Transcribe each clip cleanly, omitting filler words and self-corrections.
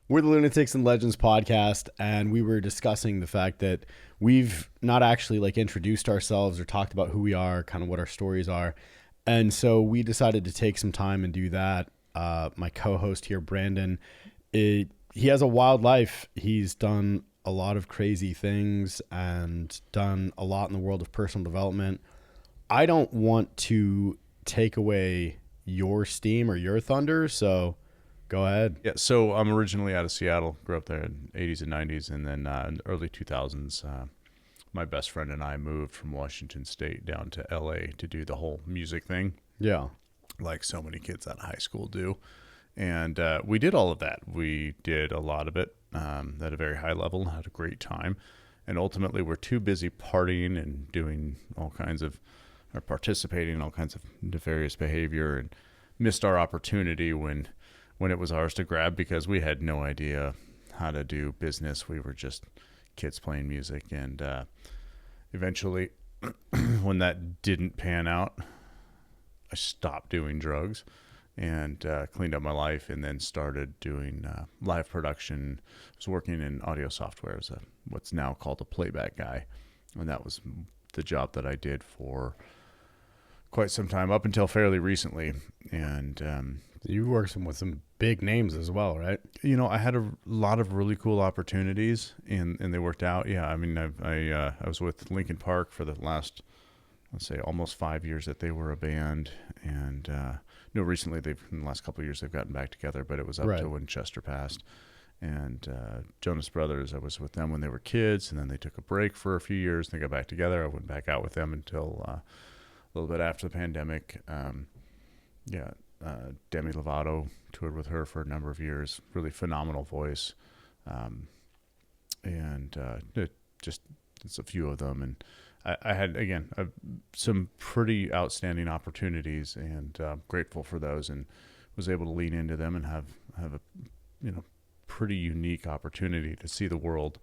We're the Lunatics and Legends podcast, and we were discussing the fact that we've not actually like introduced ourselves or talked about who we are, kind of what our stories are. And so we decided to take some time and do that. My co-host here, Branden, he has a wild life. He's done a lot of crazy things and done a lot in the world of personal development. I don't want to take away your steam or your thunder, so go ahead. Yeah, so I'm originally out of Seattle, grew up there in the 80s and 90s, and then in the early 2000s, my best friend and I moved from Washington State down to LA to do the whole music thing. Yeah. Like so many kids out of high school do. And we did all of that. We did a lot of it at a very high level, had a great time. And ultimately, we're too busy partying and doing all kinds of, or participating in all kinds of nefarious behavior, and missed our opportunity when it was ours to grab, because we had no idea how to do business. We were just kids playing music. And eventually, when that didn't pan out, I stopped doing drugs and cleaned up my life, and then started doing live production. I was working in audio software as what's now called a playback guy. And that was the job that I did for quite some time, up until fairly recently. And you worked with some big names as well, right? You know, I had a lot of really cool opportunities, and they worked out. Yeah, I mean, I was with Linkin Park for the last, let's say, almost 5 years that they were a band. And recently in the last couple of years they've gotten back together, but it was up to when Chester passed. And Jonas Brothers, I was with them when they were kids, and then they took a break for a few years. They got back together. I went back out with them until a little bit after the pandemic. Demi Lovato, toured with her for a number of years. Really phenomenal voice. It's a few of them. And I had, again, some pretty outstanding opportunities, and grateful for those, and was able to lean into them and have a, pretty unique opportunity to see the world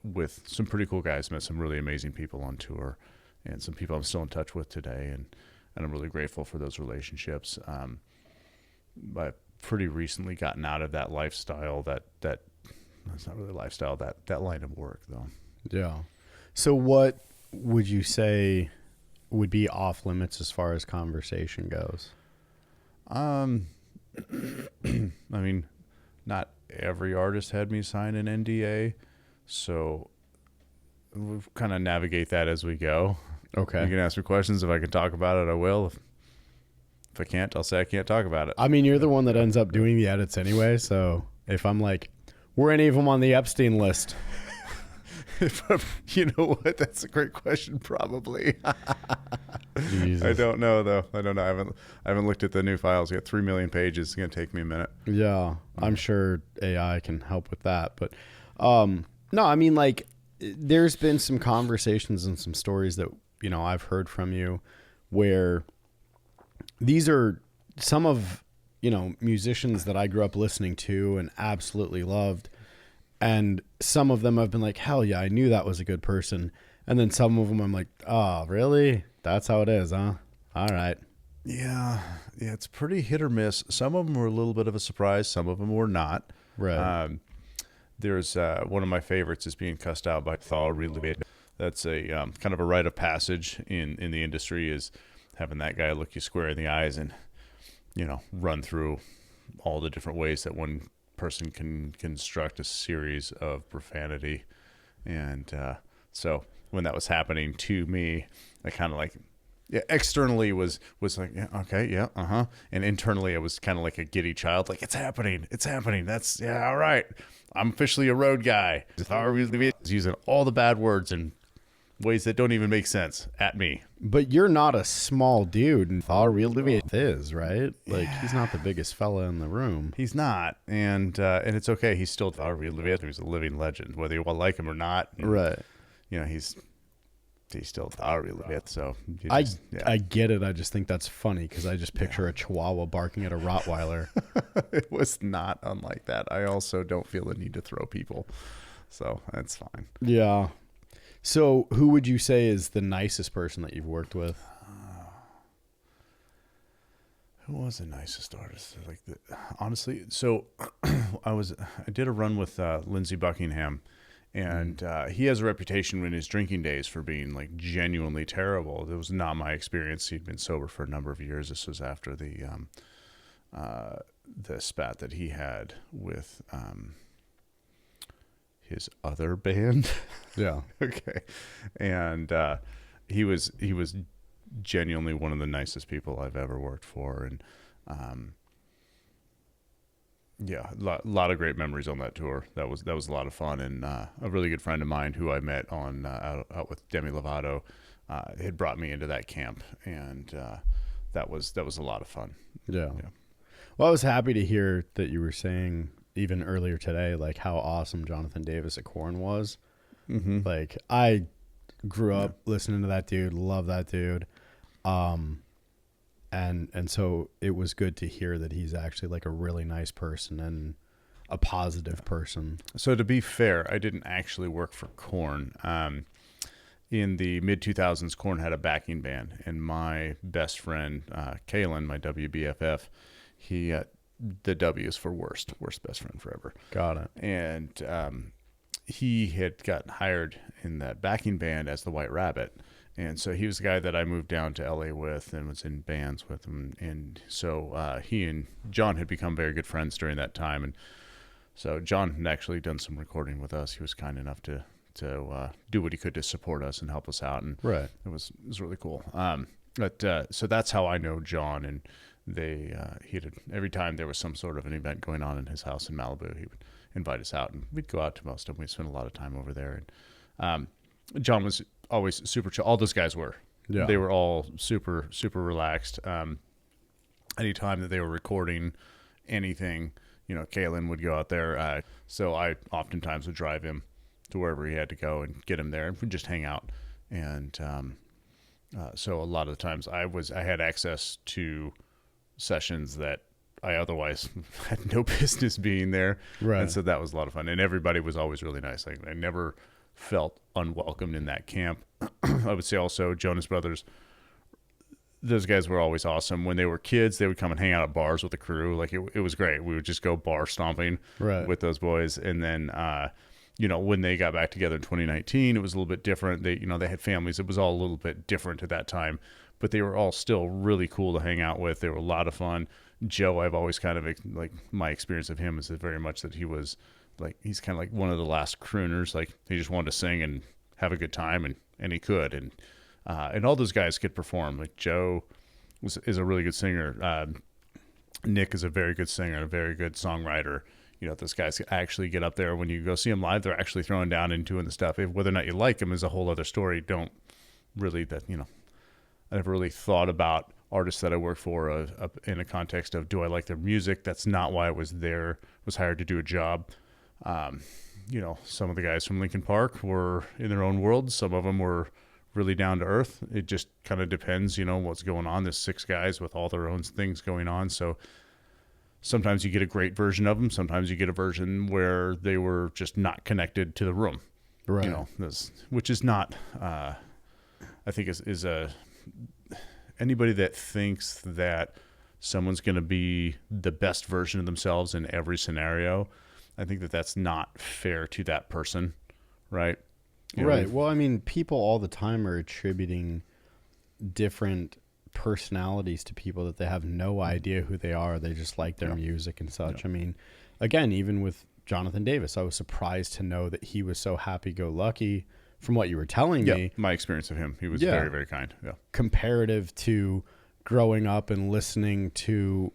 with some pretty cool guys. Met some really amazing people on tour, and some people I'm still in touch with today. And I'm really grateful for those relationships. I've pretty recently gotten out of that lifestyle, that's not really a lifestyle, that line of work, though. Yeah. So what would you say would be off limits as far as conversation goes? I mean, not every artist had me sign an NDA, so we'll kind of navigate that as we go. Okay. You can ask me questions. If I can talk about it, I will. If I can't, I'll say I can't talk about it. I mean, you're the one that ends up doing the edits anyway, so if I'm like, were any of them on the Epstein list? You know what? That's a great question. Probably. Jesus. I don't know, though. I don't know. I haven't looked at the new files yet. 3 million pages. It's going to take me a minute. Yeah, I'm sure AI can help with that. But no, I mean, like, there's been some conversations and some stories that, I've heard from you where these are some of, musicians that I grew up listening to and absolutely loved. And some of them I've been like, hell yeah, I knew that was a good person. And then some of them I'm like, oh, really? That's how it is, huh? All right. Yeah, it's pretty hit or miss. Some of them were a little bit of a surprise. Some of them were not. Right. There's one of my favorites is being cussed out by Thal Relivate. That's a kind of a rite of passage in the industry, is having that guy look you square in the eyes and, run through all the different ways that one person can construct a series of profanity. And so when that was happening to me, I kind of like, externally was like, yeah, okay, yeah, uh-huh. And internally I was kind of like a giddy child, like, it's happening. That's, yeah, all right. I'm officially a road guy. He's using all the bad words and ways that don't even make sense at me. But you're not a small dude, and Thal really is, right? Like, he's not the biggest fella in the room. He's not, and it's okay. He's still Thal Relivate. He's a living legend, whether you like him or not. And, right. He's still Thal Relivate. So I get it. I just think that's funny because I just picture a Chihuahua barking at a Rottweiler. It was not unlike that. I also don't feel the need to throw people, so that's fine. Yeah. So who would you say is the nicest person that you've worked with? Who was the nicest artist? Honestly, so I did a run with Lindsey Buckingham, and he has a reputation in his drinking days for being like genuinely terrible. It was not my experience. He'd been sober for a number of years. This was after the spat that he had with his other band. Yeah. Okay, and he was genuinely one of the nicest people I've ever worked for, and yeah, a lot of great memories on that tour. That was a lot of fun, and a really good friend of mine who I met on out with Demi Lovato had brought me into that camp, and that was a lot of fun. Yeah. Yeah. Well, I was happy to hear that you were saying even earlier today, like how awesome Jonathan Davis at Korn was. Mm-hmm. Like I grew up listening to that dude, love that dude. And so it was good to hear that he's actually like a really nice person and a positive person. So to be fair, I didn't actually work for Korn. In the mid 2000s, Korn had a backing band, and my best friend, Kalen, my WBFF, he the W is for worst best friend forever. Got it. And he had gotten hired in that backing band as the White Rabbit. And so he was the guy that I moved down to LA with and was in bands with him. And so he and John had become very good friends during that time. And so John had actually done some recording with us. He was kind enough to do what he could to support us and help us out. And Right. it was really cool. So that's how I know John. And every time there was some sort of an event going on in his house in Malibu, he would invite us out, and we'd go out to most of them. We'd spend a lot of time over there. And John was always super chill. All those guys were. Yeah. They were all super, super relaxed. Anytime that they were recording anything, Kalen would go out there. So I oftentimes would drive him to wherever he had to go and get him there, and we'd just hang out. And so a lot of the times I had access to sessions that I otherwise had no business being there. Right. And so that was a lot of fun. And everybody was always really nice. Like, I never felt unwelcomed in that camp. I would say also Jonas Brothers, those guys were always awesome. When they were kids, they would come and hang out at bars with the crew. Like it was great. We would just go bar stomping with those boys. And then, when they got back together in 2019, it was a little bit different. They had families. It was all a little bit different at that time, but they were all still really cool to hang out with. They were a lot of fun. Joe, I've always kind of like my experience of him is very much that he was like, he's kind of like one of the last crooners. Like he just wanted to sing and have a good time, and he could. And all those guys could perform. Like Joe is a really good singer. Nick is a very good singer, a very good songwriter. Those guys actually get up there. When you go see them live, they're actually throwing down and doing the stuff. Whether or not you like them is a whole other story. I never really thought about artists that I work for in a context of, do I like their music? That's not why I was hired to do a job. Some of the guys from Linkin Park were in their own world. Some of them were really down to earth. It just kind of depends, what's going on. There's 6 guys with all their own things going on. So sometimes you get a great version of them. Sometimes you get a version where they were just not connected to the room. Right. Which is not, I think is anybody that thinks that someone's going to be the best version of themselves in every scenario, I think that that's not fair to that person, right? Right. Well, I mean, people all the time are attributing different personalities to people that they have no idea who they are. They just like their music and such. I mean, again, even with Jonathan Davis, I was surprised to know that he was so happy-go-lucky from what you were telling me. My experience of him, he was very, very kind. Yeah. Comparative to growing up and listening to,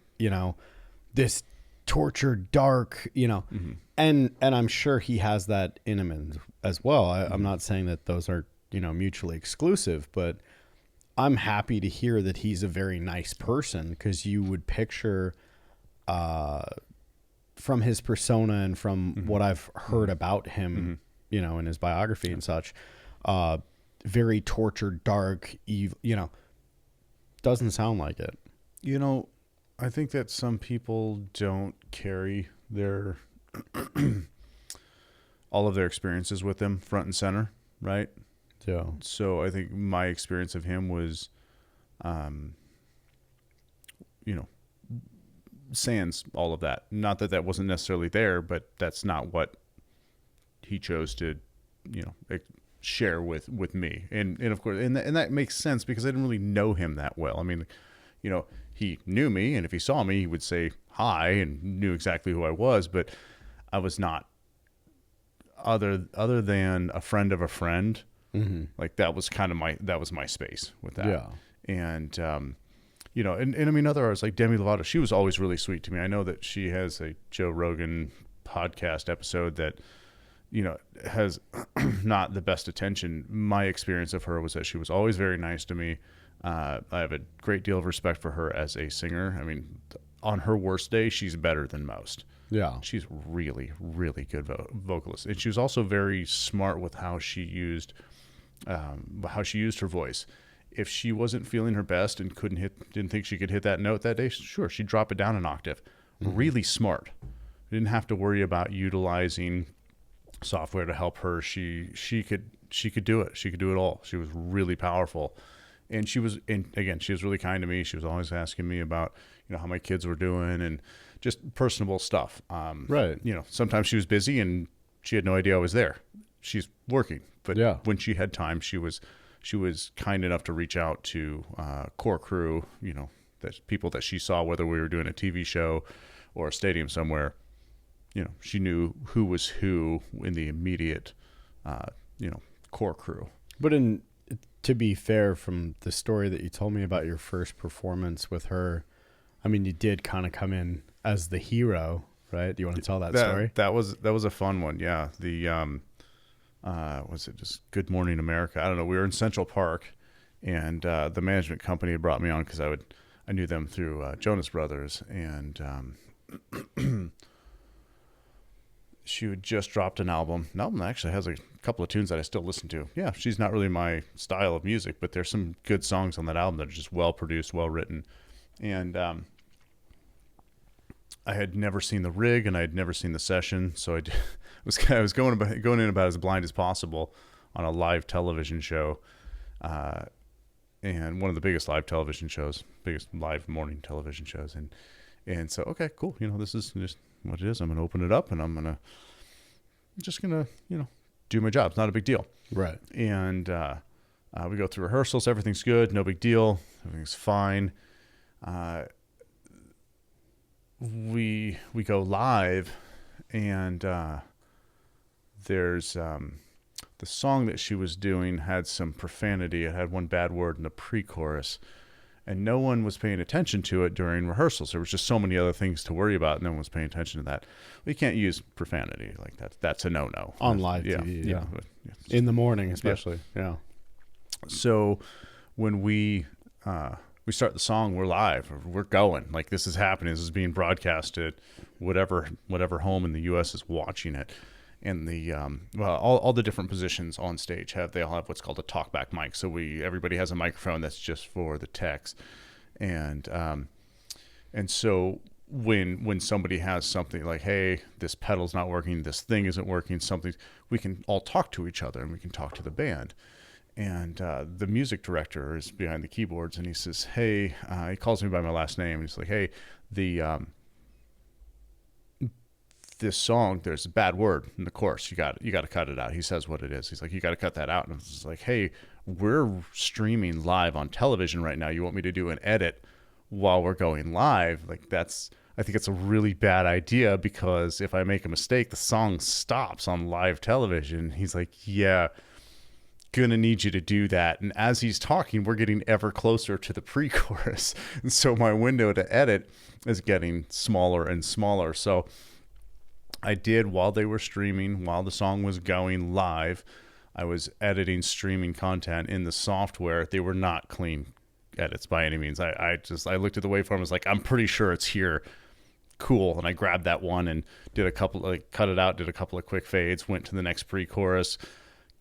this tortured, dark, Mm-hmm. and I'm sure he has that in him as well. I'm not saying that those are, mutually exclusive, but I'm happy to hear that he's a very nice person, because you would picture from his persona and from what I've heard about him, in his biography and such, very tortured, dark, evil, doesn't sound like it. I think that some people don't carry their all of their experiences with them front and center, right? Yeah. So I think my experience of him was, sans all of that. Not that that wasn't necessarily there, but that's not what he chose to, share with me. And of course, and that makes sense because I didn't really know him that well. I mean, he knew me, and if he saw me, he would say hi and knew exactly who I was, but I was not other than a friend of a friend. Mm-hmm. Like that was my space with that. Yeah. And, and I mean, other artists like Demi Lovato, she was always really sweet to me. I know that she has a Joe Rogan podcast episode that, has not the best attention. My experience of her was that she was always very nice to me. I have a great deal of respect for her as a singer. I mean, on her worst day, she's better than most. Yeah. She's really, really good vocalist. And she was also very smart with how she used her voice. If she wasn't feeling her best and didn't think she could hit that note that day, sure, she'd drop it down an octave. Mm-hmm. Really smart. Didn't have to worry about utilizing software to help her. She could do it. She could do it all. She was really powerful. And she was really kind to me. She was always asking me about, how my kids were doing and just personable stuff. Right. Sometimes she was busy and she had no idea I was there. She's working, but when she had time, she was kind enough to reach out to core crew, that people that she saw, whether we were doing a TV show or a stadium somewhere. She knew who was who in the immediate, core crew. But to be fair, from the story that you told me about your first performance with her, I mean, you did kind of come in as the hero, right? Do you want to tell that story? That was a fun one. Yeah. The, was it just Good Morning America? I don't know. We were in Central Park, and the management company had brought me on because I knew them through Jonas Brothers, and she had just dropped an album. An album that actually has a couple of tunes that I still listen to. Yeah, she's not really my style of music, but there's some good songs on that album that are just well produced, well written, and I had never seen the rig and I had never seen the session, so I was going in about as blind as possible on a live television show, and one of the biggest live live morning television shows, and so okay, cool, this is just what it is. I'm gonna open it up and I'm just gonna do my job. It's not a big deal, right? And we go through rehearsals, everything's good, no big deal, everything's fine. We go live, and there's the song that she was doing had some profanity. It had one bad word in the pre-chorus, and no one was paying attention to it during rehearsals. There was just so many other things to worry about. No one was paying attention to that. We can't use profanity like that. That's a no-no on live TV. Yeah. In the morning, especially. Yeah. So when we start the song, we're live, we're going, like this is happening. This is being broadcasted, whatever home in the U.S. is watching it. And the all the different positions on stage they all have what's called a talkback mic. So everybody has a microphone that's just for the text, and so when somebody has something like, hey, this pedal's not working, this thing isn't working, we can all talk to each other and we can talk to the band. And the music director is behind the keyboards, and he says, hey, he calls me by my last name. He's like, hey, this song, there's a bad word in the chorus. You got to cut it out. He says what it is. He's like, you got to cut that out. And it's like, hey, we're streaming live on television right now. You want me to do an edit while we're going live? Like I think it's a really bad idea, because if I make a mistake, the song stops on live television. He's like, yeah, gonna need you to do that. And as he's talking, we're getting ever closer to the pre-chorus. And so my window to edit is getting smaller and smaller. So I did, while they were streaming, while the song was going live, I was editing streaming content in the software. They were not clean edits by any means. I looked at the waveform, was like, I'm pretty sure it's here. Cool. And I grabbed that one and did cut it out, did a couple of quick fades, went to the next pre-chorus,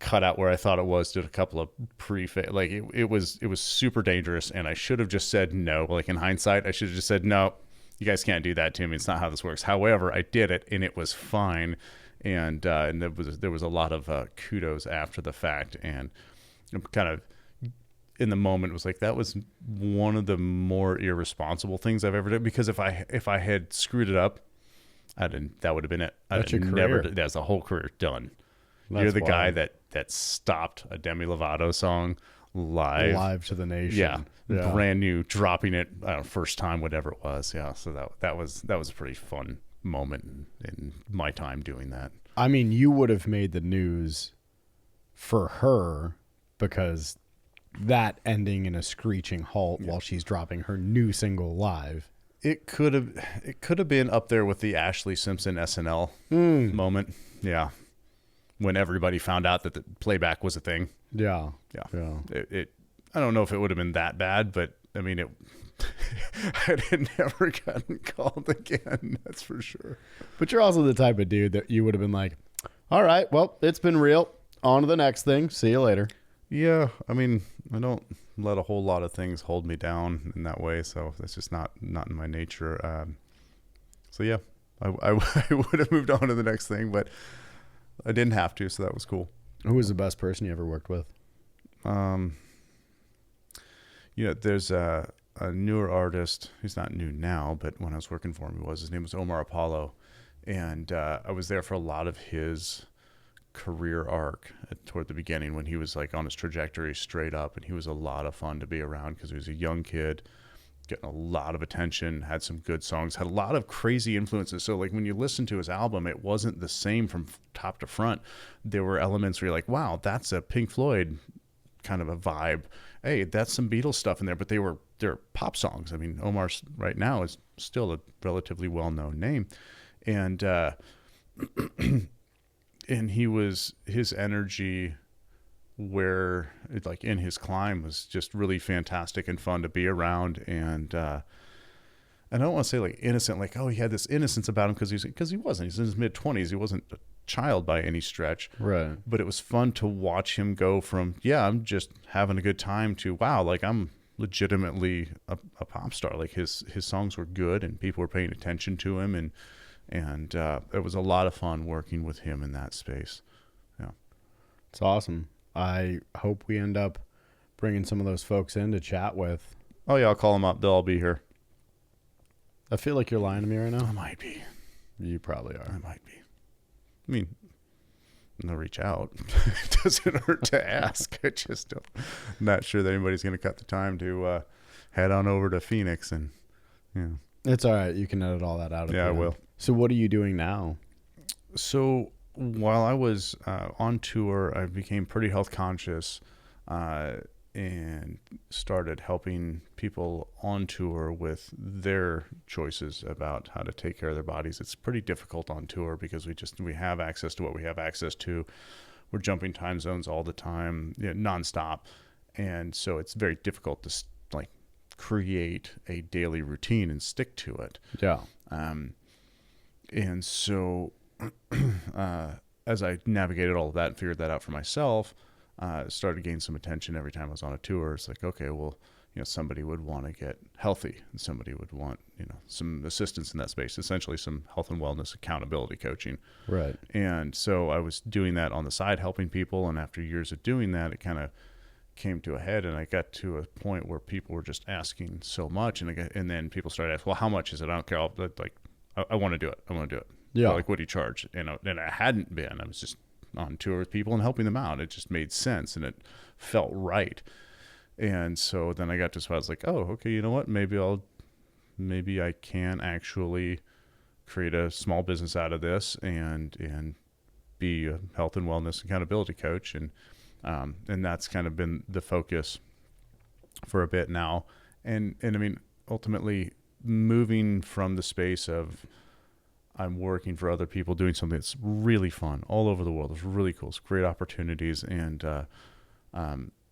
cut out where I thought it was, did a couple of pre-fade. Like it was super dangerous. And I should have just said no. Like in hindsight, I should have just said, no, you guys can't do that to me. It's not how this works. However, I did it and it was fine. And there was a lot of kudos after the fact, and kind of in the moment was like, that was one of the more irresponsible things I've ever done, because if I had screwed it up, that would have been it. That's your career. That's the whole career done. That's You're the guy wild. that stopped a Demi Lovato song live to the nation. Yeah, brand new, dropping it first time, whatever it was. Yeah, so that was a pretty fun moment in my time doing that. I mean, you would have made the news for her because that ending in a screeching halt while she's dropping her new single live. It could have been up there with the Ashley Simpson SNL moment. Yeah, when everybody found out that the playback was a thing. Yeah. It I don't know if it would have been that bad, but I mean, I'd had never gotten called again. That's for sure. But you're also the type of dude that you would have been like, all right, well, it's been real. On to the next thing. See you later. Yeah. I mean, I don't let a whole lot of things hold me down in that way. So that's just not in my nature. So yeah, I would have moved on to the next thing, but I didn't have to. So that was cool. Who was the best person you ever worked with? There's a newer artist. He's not new now, but when I was working for him, his name was Omar Apollo. And I was there for a lot of his career arc toward the beginning when he was like on his trajectory straight up. And he was a lot of fun to be around because he was a young kid, getting a lot of attention, had some good songs, had a lot of crazy influences. So like when you listen to his album, it wasn't the same from top to front. There were elements where you're like, wow, that's a Pink Floyd kind of a vibe. Hey, that's some Beatles stuff in there, but they're pop songs. I mean, Omar right now is still a relatively well-known name. And and his energy where like in his climb was just really fantastic and fun to be around. And I don't want to say like innocent, like, oh, he had this innocence about him because he wasn't. He's in his mid-20s. He wasn't a child by any stretch. Right. But it was fun to watch him go from, yeah, I'm just having a good time to, wow, like I'm legitimately a pop star. Like his songs were good and people were paying attention to him. And it was a lot of fun working with him in that space. Yeah. It's awesome. I hope we end up bringing some of those folks in to chat with. Oh yeah, I'll call them up. They'll all be here. I feel like you're lying to me right now. I might be. You probably are. I might be. I mean, they'll reach out. It doesn't hurt to ask. I just don't. Not sure that anybody's going to cut the time to head on over to Phoenix and, It's all right. You can edit all that out. Yeah, I will. So what are you doing now? So while I was on tour, I became pretty health conscious and started helping people on tour with their choices about how to take care of their bodies. It's pretty difficult on tour because we have access to what we have access to. We're jumping time zones all the time, nonstop. And so it's very difficult to like create a daily routine and stick to it. Yeah. And so as I navigated all of that and figured that out for myself, started to gain some attention every time I was on a tour. It's like, okay, well, somebody would want to get healthy and somebody would want, some assistance in that space, essentially some health and wellness accountability coaching. Right. And so I was doing that on the side, helping people. And after years of doing that, it kind of came to a head and I got to a point where people were just asking so much. And then people started asking, well, how much is it? I don't care. I want to do it. I want to do it. Yeah. Like, what do you charge? And I hadn't been. I was just on tour with people and helping them out. It just made sense and it felt right. And so then I got to a spot, I was like, oh, okay, you know what? Maybe I can actually create a small business out of this and be a health and wellness accountability coach. And that's kind of been the focus for a bit now. And I mean, ultimately moving from the space of I'm working for other people doing something that's really fun all over the world. It's really cool. It's great opportunities and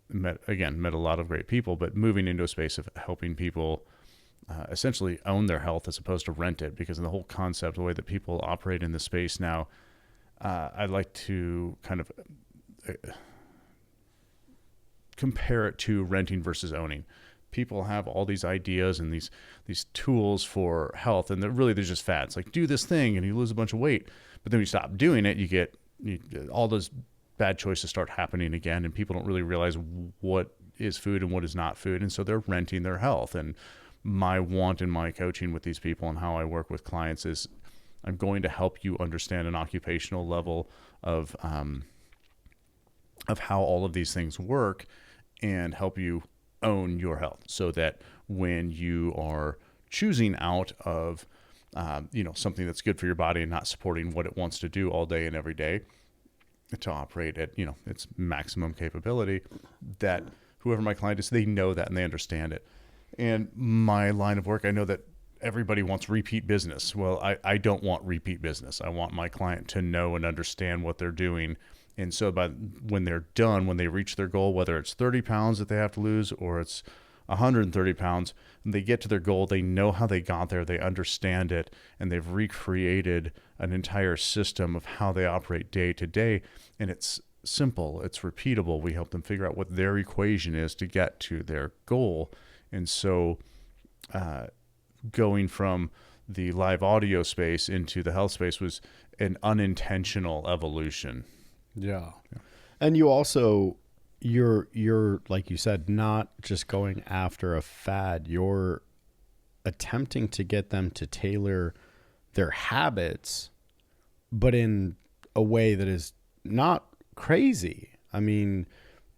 met a lot of great people, but moving into a space of helping people essentially own their health as opposed to rent it, because in the whole concept, the way that people operate in the space now, I'd like to kind of compare it to renting versus owning. People have all these ideas and these tools for health, and they're just fads. Like, do this thing and you lose a bunch of weight, but then when you stop doing it, you get all those bad choices start happening again, and people don't really realize what is food and what is not food. And so they're renting their health. And my want in my coaching with these people and how I work with clients is I'm going to help you understand an occupational level of how all of these things work and help you own your health so that when you are choosing out of something that's good for your body and not supporting what it wants to do all day and every day to operate at, its maximum capability, that whoever my client is, they know that and they understand it. And my line of work, I know that everybody wants repeat business. Well, I don't want repeat business. I want my client to know and understand what they're doing. And so when they're done, when they reach their goal, whether it's 30 pounds that they have to lose or it's 130 pounds, when they get to their goal, they know how they got there, they understand it, and they've recreated an entire system of how they operate day to day. And it's simple, it's repeatable. We help them figure out what their equation is to get to their goal. And so going from the live audio space into the health space was an unintentional evolution. Yeah. And you also, you're like you said, not just going after a fad. You're attempting to get them to tailor their habits, but in a way that is not crazy. I mean,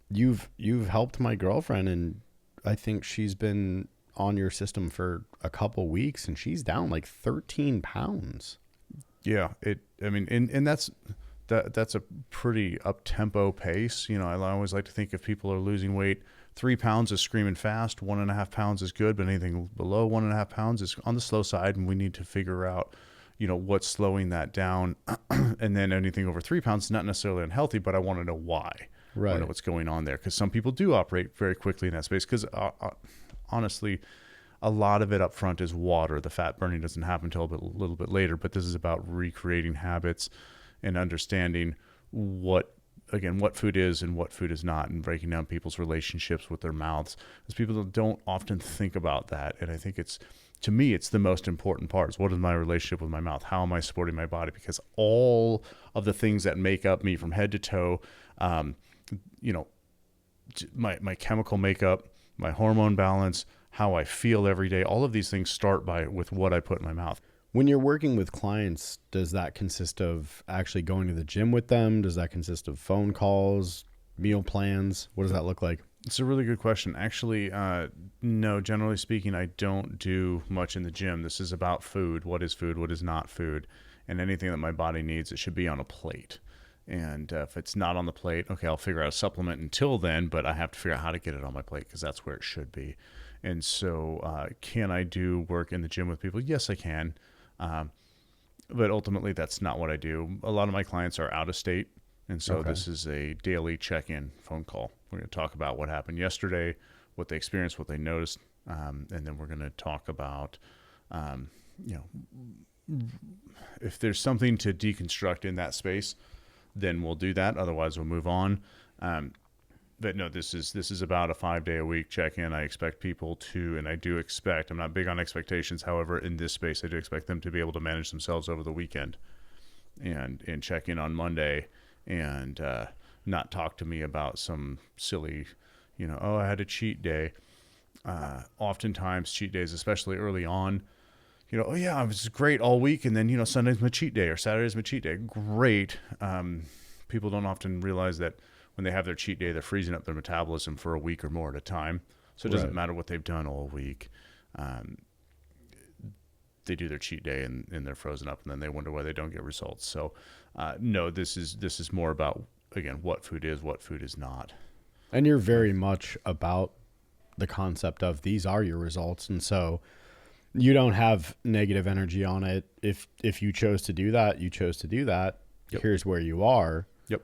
you've helped my girlfriend, and I think she's been on your system for a couple weeks and she's down like 13 pounds. Yeah. And that's a pretty up tempo pace. I always like to think if people are losing weight, 3 pounds is screaming fast, 1.5 pounds is good, but anything below 1.5 pounds is on the slow side. And we need to figure out, what's slowing that down. And then anything over 3 pounds is not necessarily unhealthy, but I want to know why. Right. I want to know what's going on there. Cause some people do operate very quickly in that space. Cause honestly, a lot of it up front is water. The fat burning doesn't happen until a little bit later, but this is about recreating habits and understanding what food is and what food is not, and breaking down people's relationships with their mouths, because people don't often think about that. And I think to me, it's the most important part is, what is my relationship with my mouth? How am I supporting my body? Because all of the things that make up me from head to toe, my chemical makeup, my hormone balance, how I feel every day, all of these things start with what I put in my mouth. When you're working with clients, does that consist of actually going to the gym with them? Does that consist of phone calls, meal plans? What does that look like? It's a really good question. Actually, no, generally speaking, I don't do much in the gym. This is about food. What is food? What is not food? And anything that my body needs, it should be on a plate. And if it's not on the plate, okay, I'll figure out a supplement until then, but I have to figure out how to get it on my plate because that's where it should be. And so can I do work in the gym with people? Yes, I can. But ultimately, that's not what I do. A lot of my clients are out of state. And so This is a daily check-in phone call. We're going to talk about what happened yesterday, what they experienced, what they noticed. And then we're going to talk about, if there's something to deconstruct in that space, then we'll do that. Otherwise, we'll move on. But no, this is about a 5-day-a-week check-in. I expect people to, and I do expect, I'm not big on expectations. However, in this space, I do expect them to be able to manage themselves over the weekend and check in on Monday and not talk to me about some silly, I had a cheat day. Oftentimes cheat days, especially early on, oh yeah, it was great all week. And then, Sunday's my cheat day or Saturday's my cheat day. Great. People don't often realize that when they have their cheat day, they're freezing up their metabolism for a week or more at a time. So it doesn't matter what they've done all week. They do their cheat day and they're frozen up, and then they wonder why they don't get results. So no, this is more about, again, what food is not. And you're very much about the concept of these are your results. And so you don't have negative energy on it. If you chose to do that, you chose to do that. Yep. Here's where you are. Yep.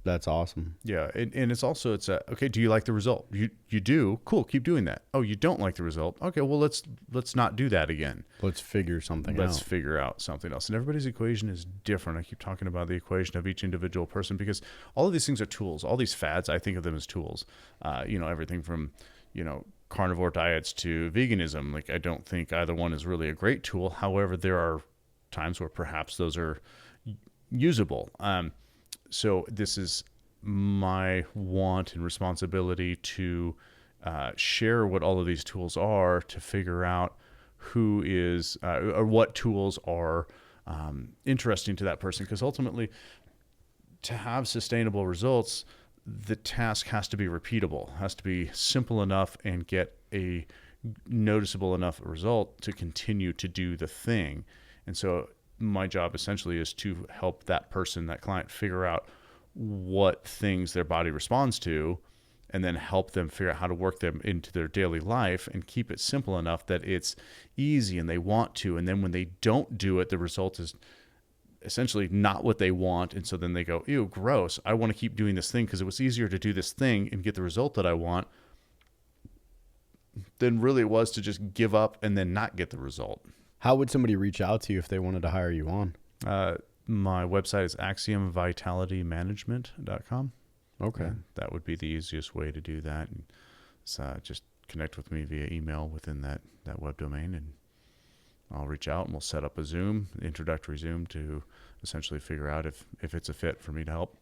That's awesome. Yeah. And it's okay, do you like the result? You do? Cool. Keep doing that. Oh, you don't like the result? Okay, well, let's not do that again. Let's figure something out. Let's figure out something else. And everybody's equation is different. I keep talking about the equation of each individual person because all of these things are tools. All these fads, I think of them as tools. Everything from, carnivore diets to veganism. Like, I don't think either one is really a great tool. However, there are times where perhaps those are usable. So this is my want and responsibility to share what all of these tools are to figure out who is or what tools are interesting to that person. Because ultimately, to have sustainable results, the task has to be repeatable, has to be simple enough and get a noticeable enough result to continue to do the thing. And so my job essentially is to help that person, that client, figure out what things their body responds to, and then help them figure out how to work them into their daily life and keep it simple enough that it's easy and they want to. And then when they don't do it, the result is essentially not what they want. And so then they go, ew, gross. I want to keep doing this thing because it was easier to do this thing and get the result that I want than really it was to just give up and then not get the result. How would somebody reach out to you if they wanted to hire you on? My website is axiomvitalitymanagement.com. Okay. And that would be the easiest way to do that. And just connect with me via email within that web domain, and I'll reach out and we'll set up a Zoom, introductory Zoom, to essentially figure out if it's a fit for me to help.